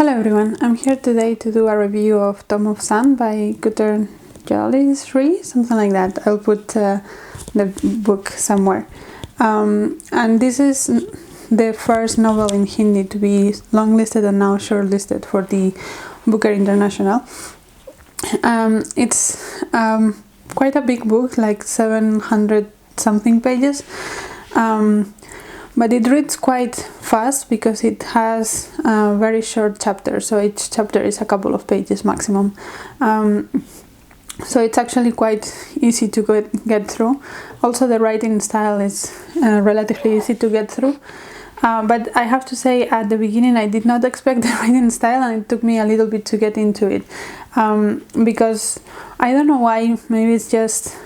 Hello everyone, I'm here today to do a review of Tom of Sun by Geetanjali Shree, something like that. I'll put the book somewhere. And this is the first novel in Hindi to be longlisted and now shortlisted for the Booker International. It's quite a big book, like 700 something pages. But it reads quite fast because it has very short chapters, so each chapter is a couple of pages maximum. So it's actually quite easy to get through. Also, the writing style is relatively easy to get through. But I have to say, at the beginning I did not expect the writing style, and it took me a little bit to get into it. Because I don't know why, maybe it's just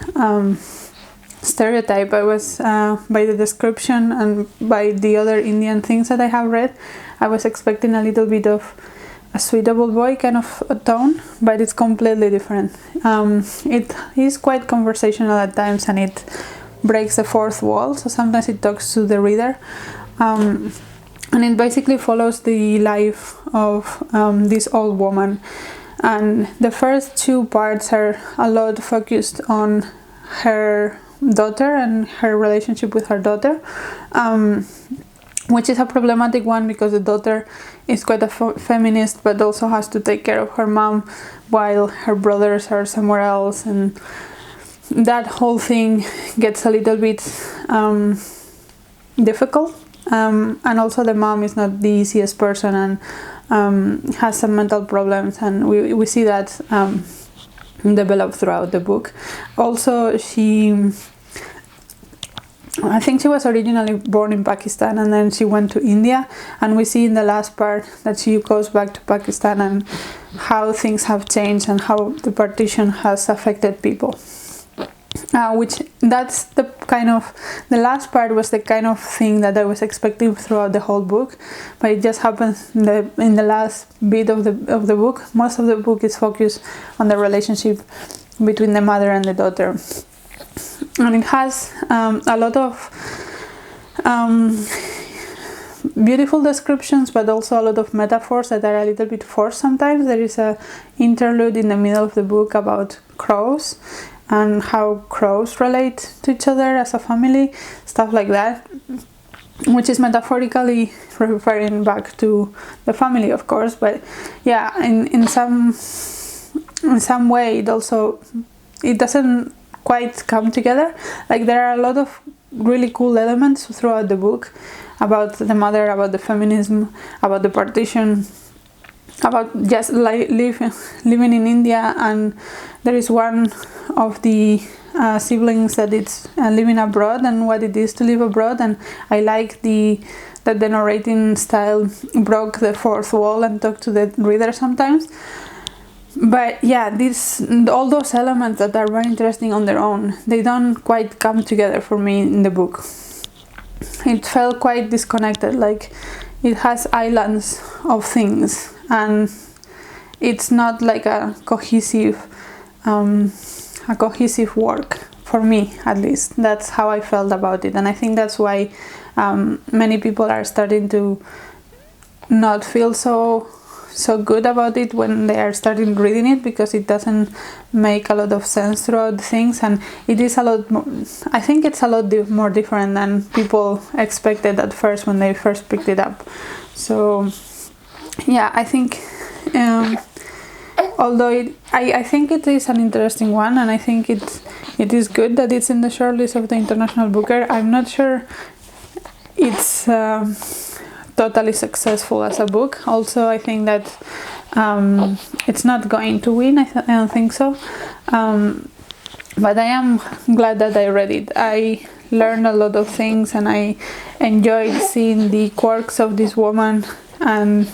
stereotype. I was by the description and by the other Indian things that I have read, I was expecting a little bit of a suitable boy kind of a tone, but it's completely different. It is quite conversational at times, and it breaks the fourth wall, so sometimes it talks to the reader, and it basically follows the life of this old woman, and the first two parts are a lot focused on her daughter and her relationship with her daughter, which is a problematic one because the daughter is quite a feminist, but also has to take care of her mom while her brothers are somewhere else, and that whole thing gets a little bit difficult, and also the mom is not the easiest person and has some mental problems, and we see that develop throughout the book. Also, I think she was originally born in Pakistan and then she went to India, and we see in the last part that she goes back to Pakistan and how things have changed and how the partition has affected people. Which that's the last part was the kind of thing that I was expecting throughout the whole book, but it just happens in the last bit of the book. Most of the book is focused on the relationship between the mother and the daughter, and it has a lot of beautiful descriptions, but also a lot of metaphors that are a little bit forced sometimes. There is a interlude in the middle of the book about crows and how crows relate to each other as a family, stuff like that, which is metaphorically referring back to the family, of course, but yeah, in some way it doesn't quite come together. Like, there are a lot of really cool elements throughout the book about the mother, about the feminism, about the partition, about just living in India, and there is one of the siblings that it's living abroad and what it is to live abroad, and I like that the narrating style broke the fourth wall and talked to the reader sometimes. But yeah, all those elements that are very interesting on their own, they don't quite come together for me in the book. It felt quite disconnected, like it has islands of things, and it's not like a cohesive work for me, at least. That's how I felt about it, and I think that's why many people are starting to not feel so good about it when they are starting reading it, because it doesn't make a lot of sense throughout things, and it is a lot more, I think it's a lot more different than people expected at first when they first picked it up. So yeah, I think although I think it is an interesting one, and I think it is good that it's in the shortlist of the International Booker. I'm not sure it's totally successful as a book. Also, I think that it's not going to win. I don't think so. But I am glad that I read it. I learned a lot of things, and I enjoyed seeing the quirks of this woman, and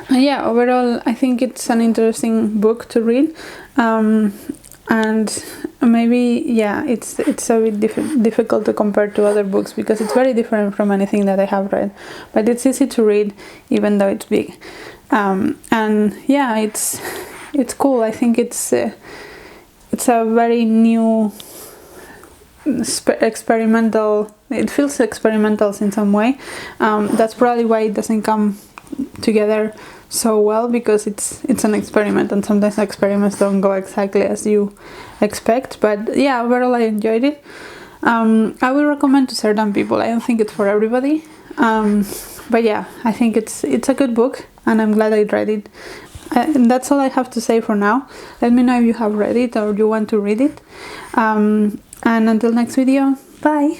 yeah, overall I think it's an interesting book to read, and maybe it's a bit difficult to compare to other books because it's very different from anything that I have read, but it's easy to read even though it's big, and yeah, it's cool. I think it's a very new experimental. It feels experimental in some way. That's probably why it doesn't come together so well, because it's an experiment, and sometimes experiments don't go exactly as you expect. But yeah, overall I enjoyed it. I will recommend to certain people. I don't think it's for everybody, but yeah, I think it's a good book, and I'm glad I read it. And that's all I have to say for now. Let me know if you have read it or you want to read it, and until next video, bye.